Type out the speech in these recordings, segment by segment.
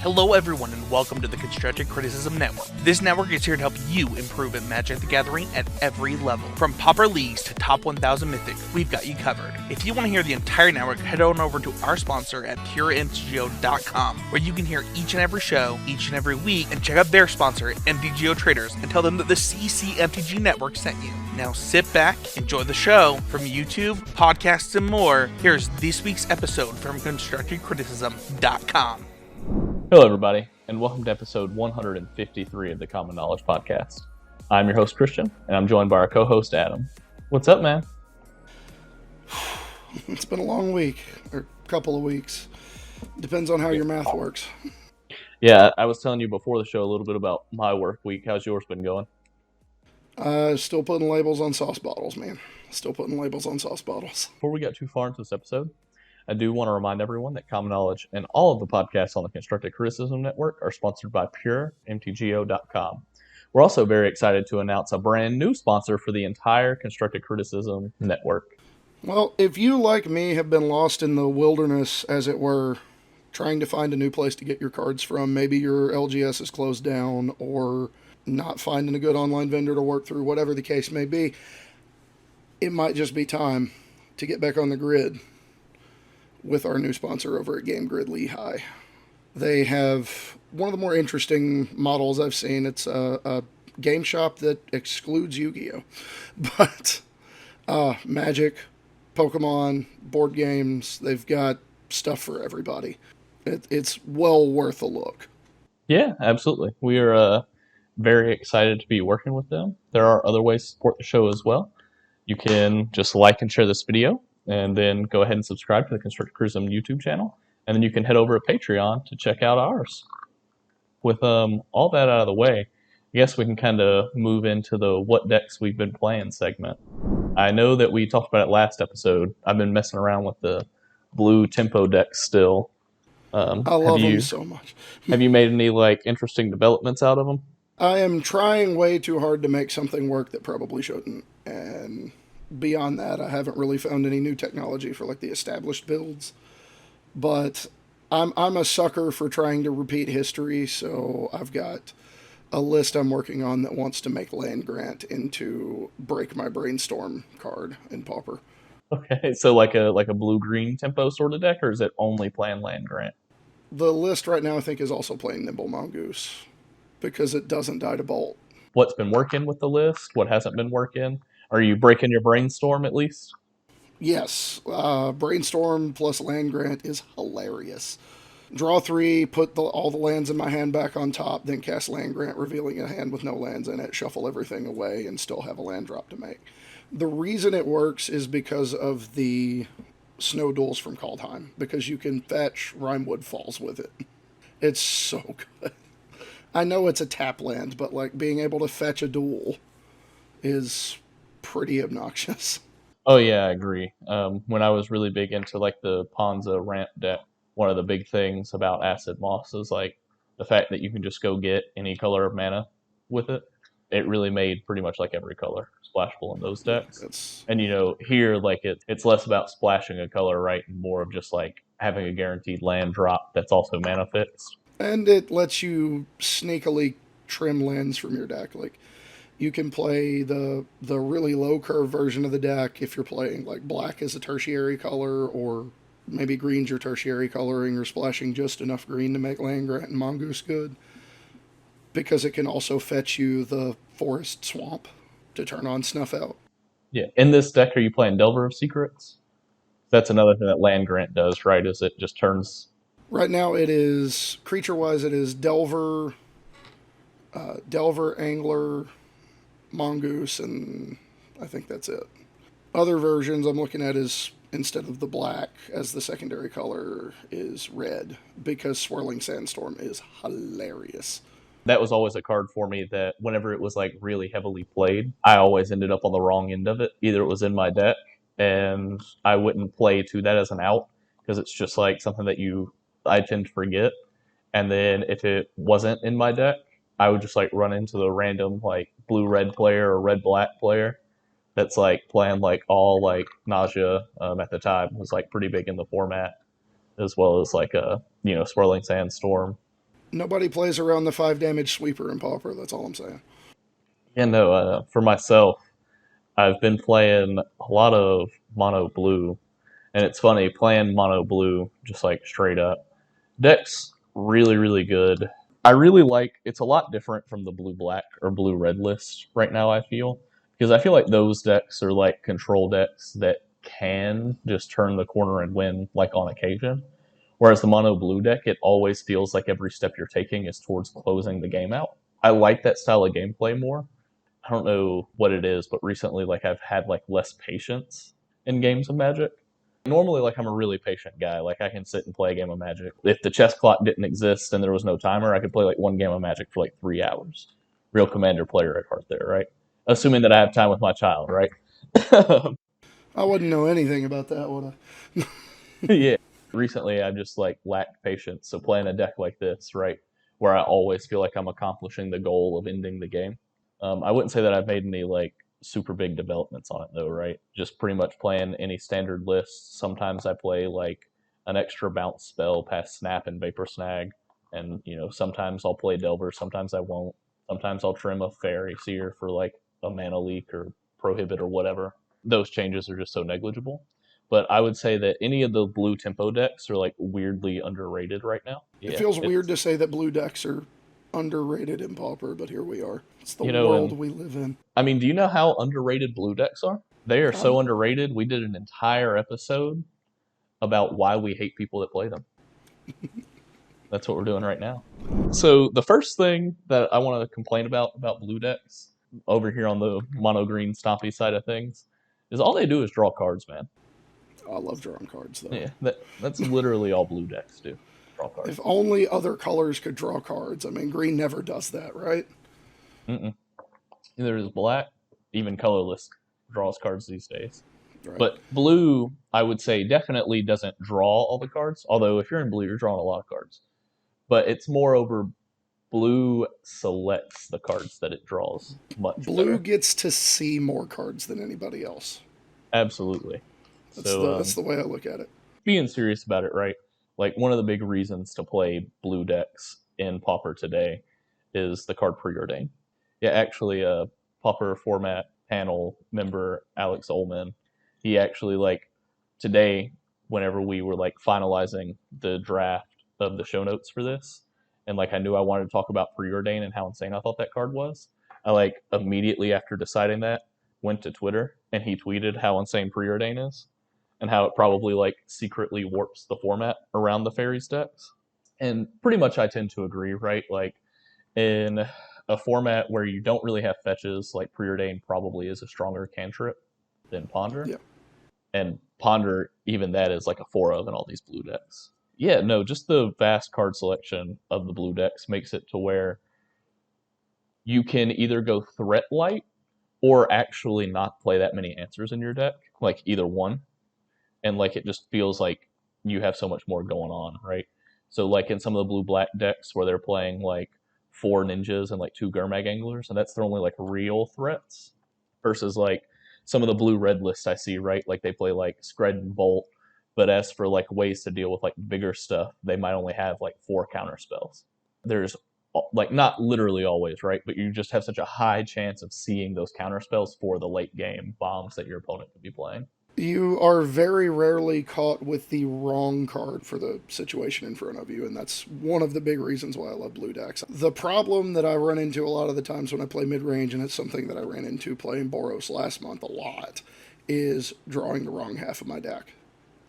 Hello everyone and welcome to the Constructive Criticism Network. This network is here to help you improve at Magic the Gathering at every level. From Pauper Leagues to Top 1000 Mythic, we've got you covered. If you want to hear the entire network, head on over to our sponsor at puremtgo.com, where you can hear each and every show, each and every week, and check out their sponsor, MTGO Traders, and tell them that the CCMTG Network sent you. Now sit back, enjoy the show. From YouTube, podcasts, and more, here's this week's episode from ConstructiveCriticism.com. Hello, everybody, and welcome to episode 153 of the Common Knowledge Podcast. I'm your host, Christian, and I'm joined by our co-host, Adam. What's up, man? It's been a long week, or couple of weeks. Depends on how your math works. Yeah, I was telling you before the show a little bit about my work week. How's yours been going? Still putting labels on sauce bottles, man. Still putting labels on sauce bottles. Before we get too far into this episode, I do want to remind everyone that Common Knowledge and all of the podcasts on the Constructive Criticism Network are sponsored by puremtgo.com. We're also very excited to announce a brand new sponsor for the entire Constructive Criticism Network. Well, if you, like me, have been lost in the wilderness, as it were, trying to find a new place to get your cards from, maybe your LGS is closed down, or not finding a good online vendor to work through, whatever the case may be, it might just be time to get back on the grid with our new sponsor over at Game Grid Lehigh. They have one of the more interesting models I've seen. It's a game shop that excludes Yu-Gi-Oh! But Magic, Pokemon, board games, they've got stuff for everybody. It's well worth a look. Yeah, absolutely. We are very excited to be working with them. There are other ways to support the show as well. You can just like and share this video, and then go ahead and subscribe to the Constructive Criticism YouTube channel. And then you can head over to Patreon to check out ours. With all that out of the way, I guess we can kind of move into the what decks we've been playing segment. I know that we talked about it last episode. I've been messing around with the blue tempo decks still. I love them so much. Have you made any interesting developments out of them? I am trying way too hard to make something work that probably shouldn't. And beyond that, I haven't really found any new technology for the established builds. But I'm a sucker for trying to repeat history, so I've got a list I'm working on that wants to make Land Grant into Break My Brainstorm card in Pauper. Okay, so like a blue-green tempo sort of deck, or is it only playing Land Grant? The list right now, I think, is also playing Nimble Mongoose, because it doesn't die to Bolt. What's been working with the list? What hasn't been working? Are you breaking your brainstorm at least? Yes. Brainstorm plus Land Grant is hilarious. Draw 3, put all the lands in my hand back on top, then cast Land Grant, revealing a hand with no lands in it, shuffle everything away, and still have a land drop to make. The reason it works is because of the Snow Duels from Kaldheim, because you can fetch Rimewood Falls with it. It's so good. I know it's a tap land, but being able to fetch a duel is pretty obnoxious. Oh yeah, I agree. When I was really big into the Ponza ramp deck, one of the big things about Acid Moss is the fact that you can just go get any color of mana with it. It really made pretty much every color splashable in those decks. And here it's less about splashing a color, right, and more of just having a guaranteed land drop that's also mana fixed. And it lets you sneakily trim lands from your deck. You can play the really low curve version of the deck if you're playing black as a tertiary color, or maybe green's your tertiary color and you're splashing just enough green to make Land Grant and Mongoose good. Because it can also fetch you the Forest Swamp to turn on Snuff Out. Yeah. In this deck, are you playing Delver of Secrets? That's another thing that Land Grant does, right? Is it just turns... Right now it is, creature-wise, it is Delver, Angler, Mongoose, and I think that's it. Other versions I'm looking at is, instead of the black as the secondary color, is red, because Swirling Sandstorm is hilarious. That was always a card for me that whenever it was really heavily played, I always ended up on the wrong end of it. Either it was in my deck and I wouldn't play to that as an out, because it's just something that I tend to forget. And then if it wasn't in my deck, I would just run into the random blue-red player or red-black player that's playing all Nausea at the time was pretty big in the format, as well as Swirling Sandstorm. Nobody plays around the 5 damage sweeper in Pauper, that's all I'm saying. Yeah, no, for myself, I've been playing a lot of mono blue, and it's funny playing mono blue just like straight up. Deck's really, really good. I really like it's a lot different from the blue black or blue red list right now, I feel. Because I feel like those decks are like control decks that can just turn the corner and win like on occasion. Whereas the mono blue deck, it always feels like every step you're taking is towards closing the game out. I like that style of gameplay more. I don't know what it is, but recently like I've had like less patience in games of Magic. Normally like I'm a really patient guy. Like I can sit and play a game of Magic. If the chess clock didn't exist and there was no timer, I could play like one game of Magic for like 3 hours. Real commander player at heart there, right? Assuming that I have time with my child, right? I wouldn't know anything about that, would I? Yeah. Recently, I just like lacked patience. So playing a deck like this, right, where I always feel like I'm accomplishing the goal of ending the game. I wouldn't say that I've made any like super big developments on it though, right? Just pretty much playing any standard lists. Sometimes I play like an extra bounce spell past Snap and Vapor Snag, and sometimes I'll play Delver, sometimes I won't. Sometimes I'll trim a Fairy Seer for like a mana leak or prohibit or whatever. Those changes are just so negligible. But I would say that any of the blue tempo decks are like weirdly underrated right now. It Yeah, feels weird it's to say that blue decks are underrated in Pauper, but here we are. It's the and world we live in. I mean, do you know how underrated blue decks are? They are so Um, underrated. We did an entire episode about why we hate people that play them. That's what we're doing right now. So the first thing that I want to complain about blue decks over here on the mono green stompy side of things is all they do is draw cards, man. I love drawing cards, though. Yeah, that's literally all blue decks do. Draw If cards. only other colors could draw cards. I mean, green never does that, right? Mm-mm. Either is black, even colorless draws cards these days. Right. But blue, I would say, definitely doesn't draw all the cards. Although if you're in blue, you're drawing a lot of cards. But it's moreover, blue selects the cards that it draws much Blue better. gets to see more cards than anybody else. Absolutely. So That's the way I look at it. being serious about it, right? Like one of the big reasons to play blue decks in Pauper today is the card preordain. Yeah, actually, Pauper format panel member Alex Ullman, he actually like today, whenever we were like finalizing the draft of the show notes for this, and like I knew I wanted to talk about preordain and how insane I thought that card was. I like immediately after deciding that went to Twitter and he tweeted how insane preordain is and how it probably like secretly warps the format around the fairies decks. And pretty much I tend to agree, right? Like in a format where you don't really have fetches, like preordain probably is a stronger cantrip than ponder. Yeah. And ponder, even that is like a 4 of in all these blue decks. Yeah, no, just the vast card selection of the blue decks makes it to where you can either go threat light or actually not play that many answers in your deck, like either one, and like it just feels like you have so much more going on, right? So like in some of the blue black decks where they're playing like 4 ninjas and like 2 Gurmag anglers, and that's their only like real threats, versus like some of the blue red lists I see, right? Like they play like Scred and Bolt, but as for like ways to deal with like bigger stuff, they might only have like 4 counter spells. There's like not literally always, right? But you just have such a high chance of seeing those counter spells for the late game bombs that your opponent could be playing. You are very rarely caught with the wrong card for the situation in front of you, and that's one of the big reasons why I love blue decks. The problem that I run into a lot of the times when I play mid range, and it's something that I ran into playing Boros last month a lot, is drawing the wrong half of my deck,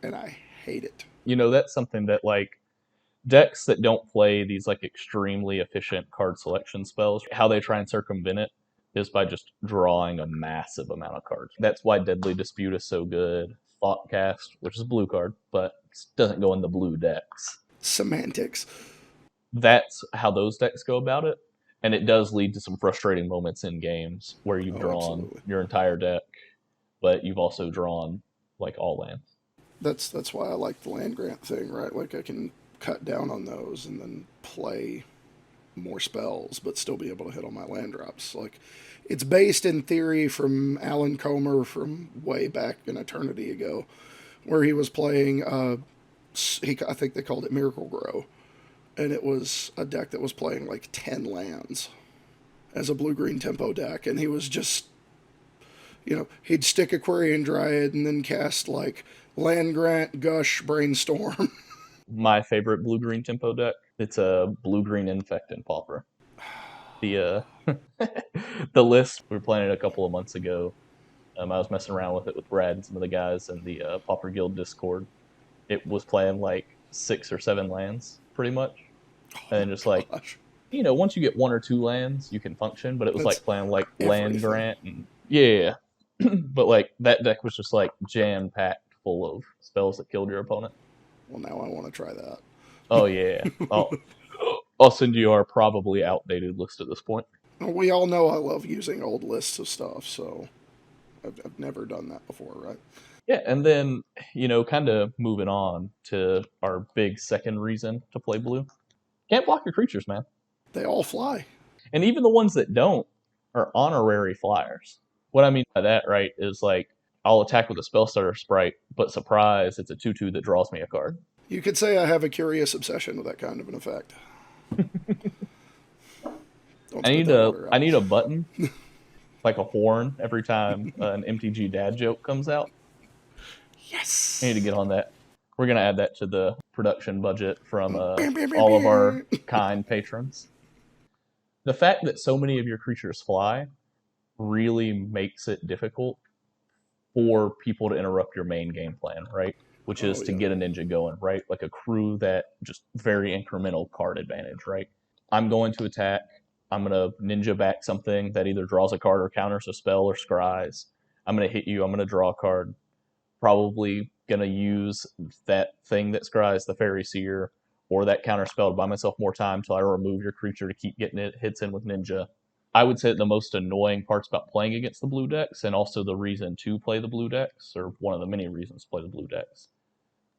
and I hate it. That's something that like decks that don't play these like extremely efficient card selection spells, how they try and circumvent it is by just drawing a massive amount of cards. That's why Deadly Dispute is so good. Thoughtcast, which is a blue card, but doesn't go in the blue decks. Semantics. That's how those decks go about it. And it does lead to some frustrating moments in games where you've drawn Absolutely. your entire deck, but you've also drawn like all lands. That's why I like the land grant thing, right? Like I can cut down on those and then play more spells, but still be able to hit on my land drops. Like it's based in theory from Alan Comer from way back an eternity ago, where he was playing. I think they called it Miracle Grow, and it was a deck that was playing like 10 lands as a blue-green tempo deck, and he was just, he'd stick Aquarian Dryad and then cast like Land Grant, Gush, Brainstorm. My favorite blue-green tempo deck. It's a blue-green Infect and Pauper. The the list we were playing it a couple of months ago. I was messing around with it with Brad and some of the guys in the Pauper Guild Discord. It was playing like 6 or 7 lands, pretty much, and then just like Gosh, once you get 1 or 2 lands, you can function. But it was that's like playing like Land everything. Grant and yeah. But like that deck was just like jam packed full of spells that killed your opponent. Well, now I want to try that. Oh yeah. I'll send you our probably outdated list at this point. We all know I love using old lists of stuff, so I've never done that before, right? Yeah, and then kind of moving on to our big second reason to play blue. Can't block your creatures, man. They all fly. And even the ones that don't are honorary flyers. What I mean by that, right, is like I'll attack with a spell starter sprite, but surprise, it's a 2/2 that draws me a card. You could say I have a curious obsession with that kind of an effect. Don't I spit need that a water out. I need a button, like a horn, every time an MTG dad joke comes out. Yes. I need to get on that. We're gonna add that to the production budget from Bam, bam, bam, all of our bam. kind patrons. The fact that so many of your creatures fly really makes it difficult for people to interrupt your main game plan, right? Which is Oh, to yeah. get a ninja going, right? Like a crew that just very incremental card advantage, right? I'm going to attack. I'm going to ninja back something that either draws a card or counters a spell or scries. I'm going to hit you. I'm going to draw a card. Probably going to use that thing that scries, the Fairy Seer, or that counter spell to buy myself more time till I remove your creature to keep getting it hits in with ninja. I would say the most annoying parts about playing against the blue decks, and also the reason to play the blue decks, or one of the many reasons to play the blue decks,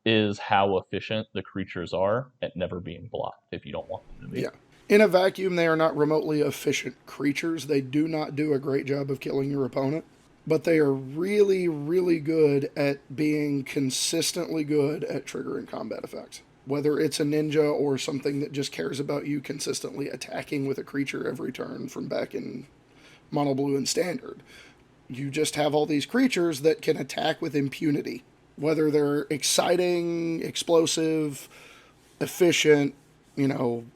is how efficient the creatures are at never being blocked if you don't want them to be. Yeah. In a vacuum, they are not remotely efficient creatures. They do not do a great job of killing your opponent, but they are really, really good at being consistently good at triggering combat effects. Whether it's a ninja or something that just cares about you consistently attacking with a creature every turn from back in mono blue and standard. You just have all these creatures that can attack with impunity. Whether they're exciting, explosive, efficient,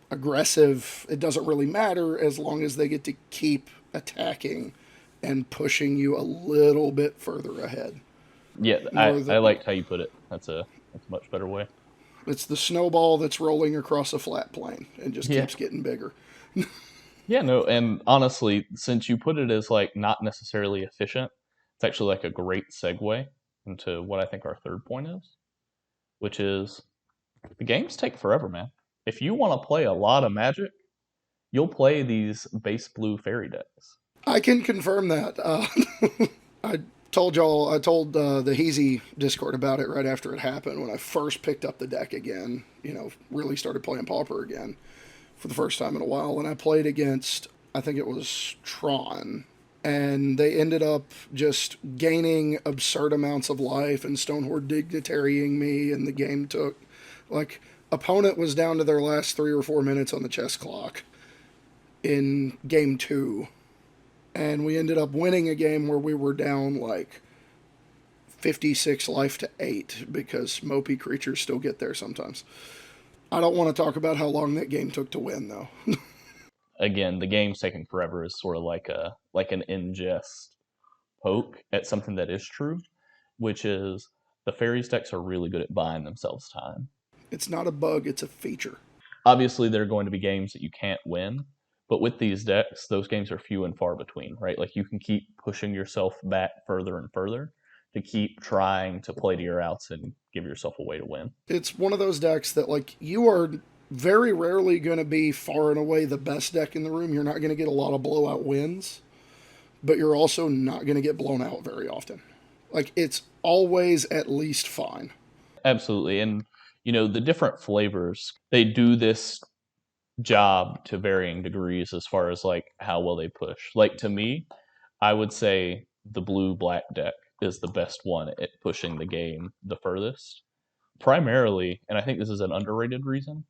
aggressive, it doesn't really matter as long as they get to keep attacking and pushing you a little bit further ahead. Yeah, I liked how you put it. That's a much better way. It's the snowball that's rolling across a flat plane and just keeps getting bigger. Yeah, no, and honestly, since you put it as like not necessarily efficient, it's actually like a great segue into what I think our third point is, which is the games take forever, man. If you want to play a lot of Magic, you'll play these base blue fairy decks. I can confirm that. I told the Heezy Discord about it right after it happened when I first picked up the deck again, really started playing Pauper again for the first time in a while. And I played against, I think it was Tron. And they ended up just gaining absurd amounts of life and Stonehorde dignitarying me. And the game took, opponent was down to their last 3 or 4 minutes on the chess clock in game 2. And we ended up winning a game where we were down 56 life to 8 because mopey creatures still get there sometimes. I don't want to talk about how long that game took to win, though. Again, the game's taking forever is sort of like an ingest poke at something that is true, which is the fairies decks are really good at buying themselves time. It's not a bug, it's a feature. Obviously, there are going to be games that you can't win, but with these decks, those games are few and far between, right? Like you can keep pushing yourself back further and further to keep trying to play to your outs and give yourself a way to win. It's one of those decks that you are very rarely going to be far and away the best deck in the room. You're not going to get a lot of blowout wins, but you're also not going to get blown out very often. It's always at least fine. Absolutely. And, the different flavors, they do this job to varying degrees as far as how well they push. To me, I would say the blue black deck is the best one at pushing the game the furthest. Primarily, and I think this is an underrated reason,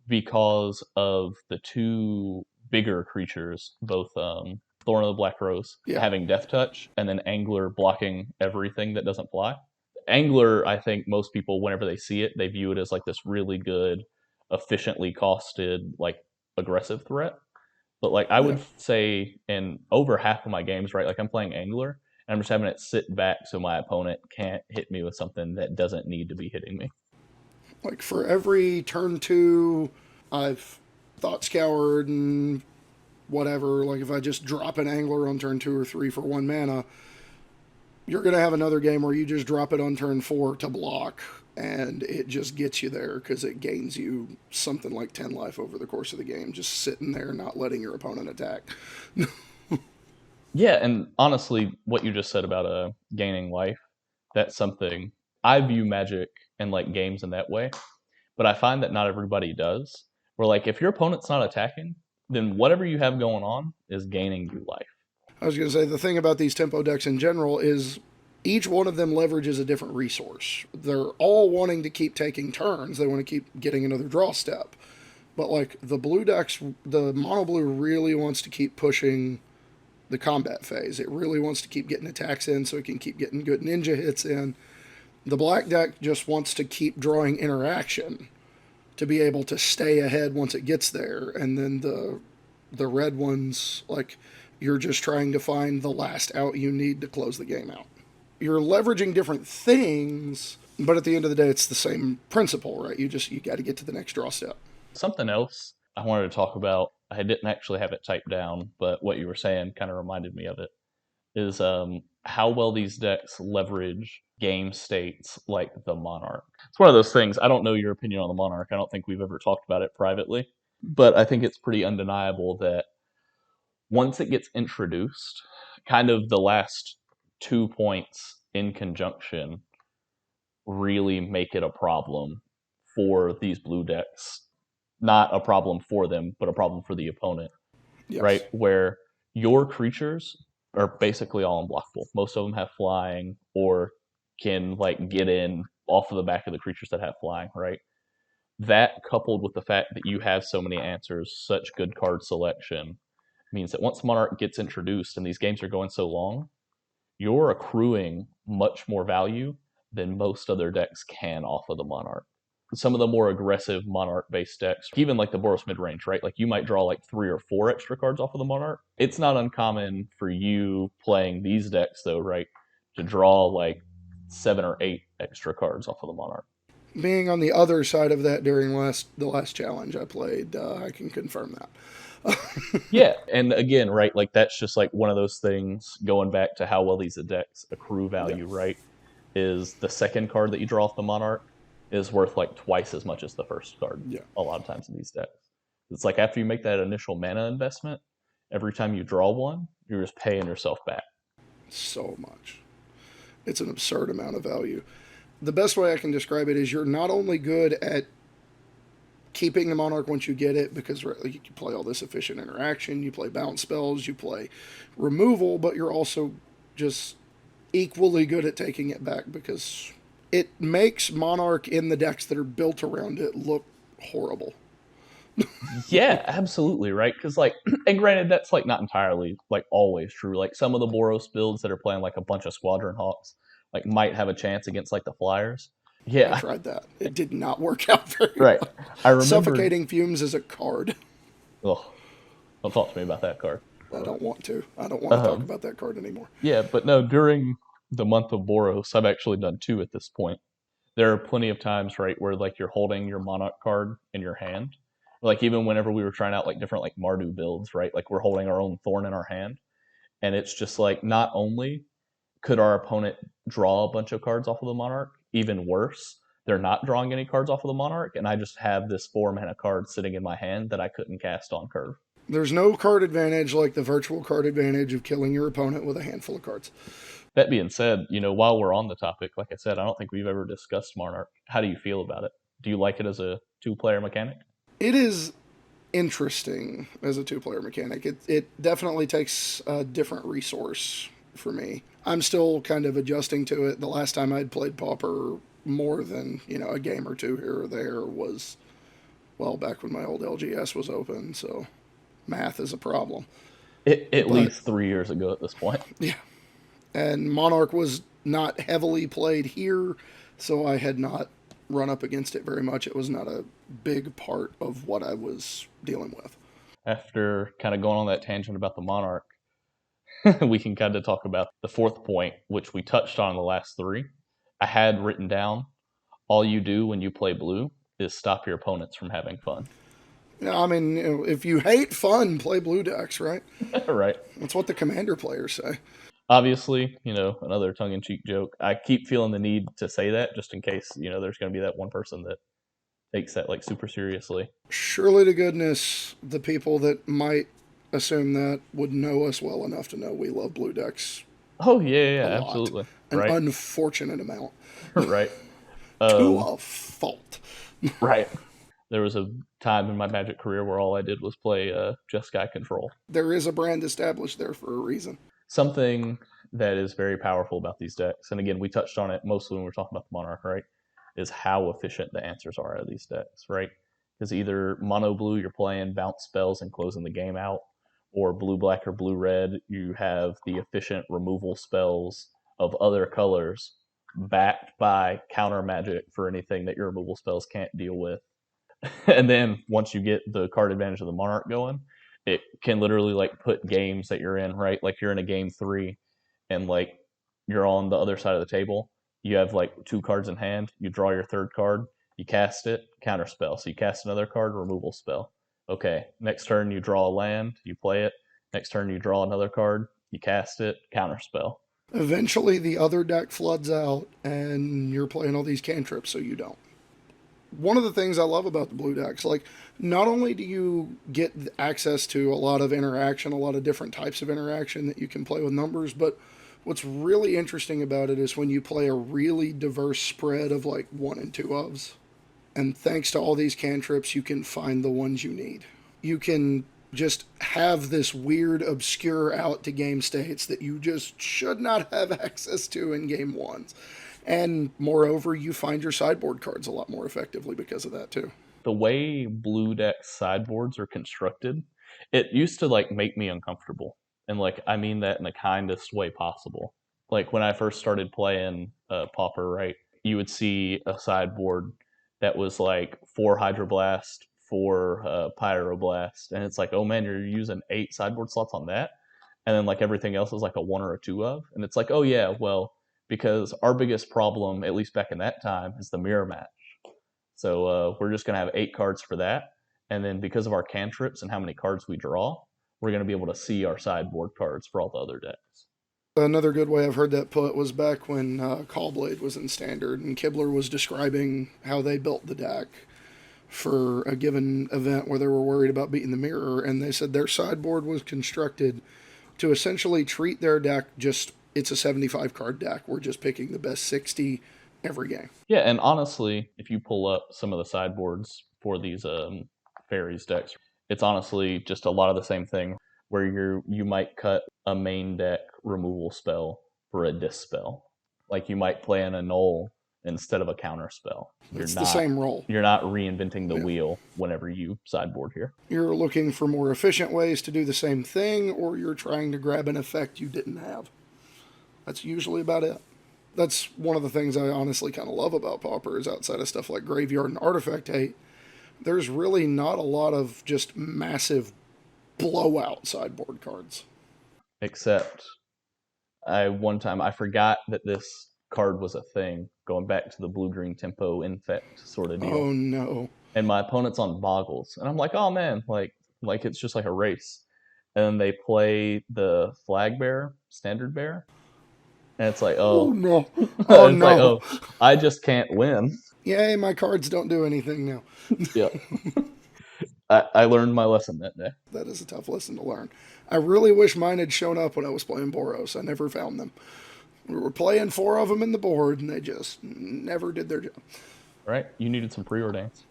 because of the two bigger creatures, both Thorn of the Black Rose Yeah. having Death Touch, and then Angler blocking everything that doesn't fly. Angler, I think most people, whenever they see it, they view it as like this really good, efficiently costed, like aggressive threat. But like I Yeah. would say in over half of my games, right, like I'm playing Angler, and I'm just having it sit back so my opponent can't hit me with something that doesn't need to be hitting me. Like for every turn 2, I've thought scoured and whatever. Like if I just drop an Angler on turn 2 or 3 for 1 mana, you're going to have another game where you just drop it on turn 4 to block, and it just gets you there because it gains you something like 10 life over the course of the game, just sitting there not letting your opponent attack. Yeah, and honestly, what you just said about gaining life, that's something I view Magic and like games in that way, but I find that not everybody does. Where like if your opponent's not attacking, then whatever you have going on is gaining you life. I was going to say the thing about these tempo decks in general is each one of them leverages a different resource. They're all wanting to keep taking turns. They want to keep getting another draw step. But like the blue decks, the mono blue really wants to keep pushing the combat phase. It really wants to keep getting attacks in so it can keep getting good ninja hits in. The black deck just wants to keep drawing interaction to be able to stay ahead once it gets there. And then the red ones, like, you're just trying to find the last out you need to close the game out. You're leveraging different things, but at the end of the day, it's the same principle, right? You got to get to the next draw step. Something else I wanted to talk about, I didn't actually have it typed down, but what you were saying kind of reminded me of it, is how well these decks leverage game states like the Monarch. It's one of those things, I don't know your opinion on the Monarch. I don't think we've ever talked about it privately, but I think it's pretty undeniable that once it gets introduced, kind of the last 2 points in conjunction really make it a problem for these blue decks. Not a problem for them, but a problem for the opponent, Yes. right? Where your creatures are basically all unblockable. Most of them have flying or can like get in off of the back of the creatures that have flying, right? That coupled with the fact that you have so many answers, such good card selection, means that once Monarch gets introduced and these games are going so long, you're accruing much more value than most other decks can off of the Monarch. Some of the more aggressive Monarch-based decks, even like the Boros mid-range, right? Like you might draw like 3 or 4 extra cards off of the Monarch. It's not uncommon for you playing these decks, though, right, to draw like 7 or 8 extra cards off of the Monarch. Being on the other side of that during the last challenge I played, I can confirm that. Yeah, and again, right, like that's just like one of those things going back to how well these decks accrue value, right? Is the second card that you draw off the Monarch is worth like twice as much as the first card. Yeah. A lot of times in these decks. It's like after you make that initial mana investment, every time you draw one, you're just paying yourself back. So much. It's an absurd amount of value. The best way I can describe it is you're not only good at keeping the Monarch once you get it, because you play all this efficient interaction, you play bounce spells, you play removal, but you're also just equally good at taking it back because it makes Monarch in the decks that are built around it look horrible. Yeah, absolutely, right? Because like, and granted, that's like not entirely like always true. Like some of the Boros builds that are playing like a bunch of Squadron Hawks, like might have a chance against like the Flyers. Yeah, I tried that. It did not work out very right. well. I remember Suffocating Fumes is a card. Ugh, don't talk to me about that card. I don't want to. I don't want to talk about that card anymore. Yeah, but no, during the month of Boros, I've actually done 2 at this point. There are plenty of times, right, where like you're holding your Monarch card in your hand. Like even whenever we were trying out like different like Mardu builds, right? Like we're holding our own Thorn in our hand. And it's just like not only could our opponent draw a bunch of cards off of the Monarch, even worse, they're not drawing any cards off of the Monarch, and I just have this 4-mana card sitting in my hand that I couldn't cast on curve. There's no card advantage like the virtual card advantage of killing your opponent with a handful of cards. That being said, while we're on the topic, like I said, I don't think we've ever discussed Monarch. How do you feel about it? Do you like it as a 2-player mechanic? It is interesting as a 2-player mechanic. It definitely takes a different resource for me. I'm still kind of adjusting to it. The last time I'd played Pauper more than, a game or 2 here or there was Well, back when my old LGS was open, so math is a problem. At But least 3 years ago at this point. yeah, and Monarch was not heavily played here, so I had not run up against it very much. It was not a big part of what I was dealing with. After kind of going on that tangent about the Monarch, we can kind of talk about the fourth point, which we touched on in the last three. I had written down, all you do when you play blue is stop your opponents from having fun. I mean, if you hate fun, play blue decks, right? Right. That's what the commander players say. Obviously, another tongue-in-cheek joke. I keep feeling the need to say that just in case, there's going to be that one person that takes that like super seriously. Surely to goodness, the people that might assume that would know us well enough to know we love blue decks Oh yeah, a yeah, lot. absolutely. An Right. unfortunate amount. Right. To a fault. Right. There was a time in my Magic career where all I did was play Jeskai Control. There is a brand established there for a reason. Something that is very powerful about these decks, and again, we touched on it mostly when we were talking about the Monarch, right, is how efficient the answers are out of these decks, right? Because either mono blue, you're playing bounce spells and closing the game out, or blue black or blue red, you have the efficient removal spells of other colors backed by counter magic for anything that your removal spells can't deal with. And then once you get the card advantage of the Monarch going, it can literally like put games that you're in, right? Like you're in a game 3 and like you're on the other side of the table. You have like 2 cards in hand. You draw your third card. You cast it, counter spell. So you cast another card, removal spell. Okay, next turn you draw a land, you play it. Next turn you draw another card, you cast it, counter spell. Eventually, the other deck floods out, and you're playing all these cantrips, so you don't. One of the things I love about the blue decks, like, not only do you get access to a lot of interaction, a lot of different types of interaction that you can play with numbers, but what's really interesting about it is when you play a really diverse spread of like 1 and 2 ofs. And thanks to all these cantrips, you can find the ones you need. You can just have this weird, obscure out to game states that you just should not have access to in game ones. And moreover, you find your sideboard cards a lot more effectively because of that too. The way blue deck sideboards are constructed, it used to like make me uncomfortable. And like I mean that in the kindest way possible. Like when I first started playing Pauper, right, you would see a sideboard that was like 4 Hydroblast, 4 Pyroblast, and it's like, oh man, you're using 8 sideboard slots on that, and then like everything else is like a 1 or a 2 of, and it's like, oh yeah, well, because our biggest problem, at least back in that time, is the mirror match. So we're just going to have 8 cards for that. And then because of our cantrips and how many cards we draw, we're going to be able to see our sideboard cards for all the other decks. Another good way I've heard that put was back when Callblade was in Standard, and Kibler was describing how they built the deck for a given event where they were worried about beating the mirror, and they said their sideboard was constructed to essentially treat their deck just, it's a 75 card deck. We're just picking the best 60 every game. Yeah, and honestly, if you pull up some of the sideboards for these fairies decks, it's honestly just a lot of the same thing where you might cut a main deck removal spell for a dispel. Like you might play an annul instead of a counter spell. It's the same role. You're not reinventing the wheel whenever you sideboard here. You're looking for more efficient ways to do the same thing, or you're trying to grab an effect you didn't have. That's usually about it. That's one of the things I honestly kind of love about Pauper is outside of stuff like Graveyard and Artifact Hate, there's really not a lot of just massive blowout sideboard cards. Except one time I forgot that this card was a thing, going back to the blue-green tempo infect sort of deal. Oh no. And my opponent's on Boggles. And I'm like, oh man, like it's just like a race. And then they play the Flag Bearer, Standard Bearer. And it's like, Oh oh, no. Oh it's no. like, oh, I just can't win. Yay, my cards don't do anything now. Yeah. I learned my lesson that day. That is a tough lesson to learn. I really wish mine had shown up when I was playing Boros. I never found them. We were playing 4 of them in the board, and they just never did their job. Right? You needed some preordains.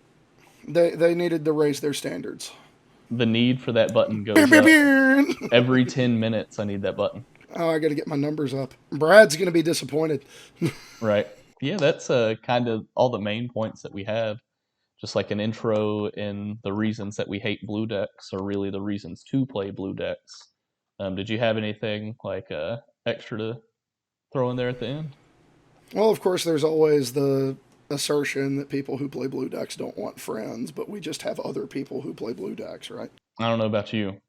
They needed to raise their standards. The need for that button goes Beer, beer, up. beer. Every 10 minutes I need that button. Oh, I got to get my numbers up. Brad's going to be disappointed. Right. Yeah, that's kind of all the main points that we have. just like an intro in the reasons that we hate blue decks, or really the reasons to play blue decks. Did you have anything like extra to throw in there at the end? Well, of course, there's always the assertion that people who play blue decks don't want friends, but we just have other people who play blue decks, right? I don't know about you.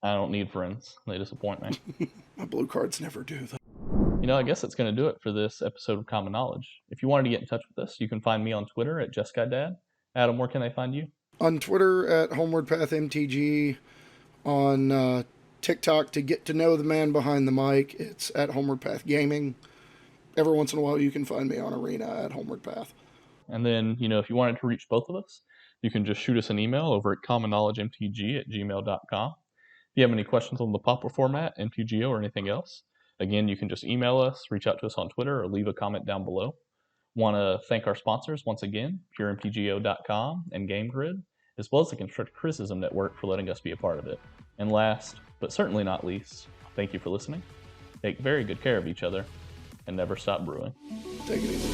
I don't need friends. They disappoint me. My blue cards never do that. I guess that's going to do it for this episode of Common Knowledge. If you wanted to get in touch with us, you can find me on Twitter at JustGuyDad. Adam, where can they find you? On Twitter at HomewardPathMTG. On TikTok, to get to know the man behind the mic, it's at Homeward Path Gaming. Every once in a while, you can find me on Arena at Homeward Path. And then, if you wanted to reach both of us, you can just shoot us an email over at commonknowledgemtg@gmail.com. If you have any questions on the Pauper format, MTGO, or anything else, again, you can just email us, reach out to us on Twitter, or leave a comment down below. Want to thank our sponsors once again, PureMTGO.com and GameGrid, as well as the Constructive Criticism Network for letting us be a part of it. And last, but certainly not least, thank you for listening. Take very good care of each other, and never stop brewing. Take it easy.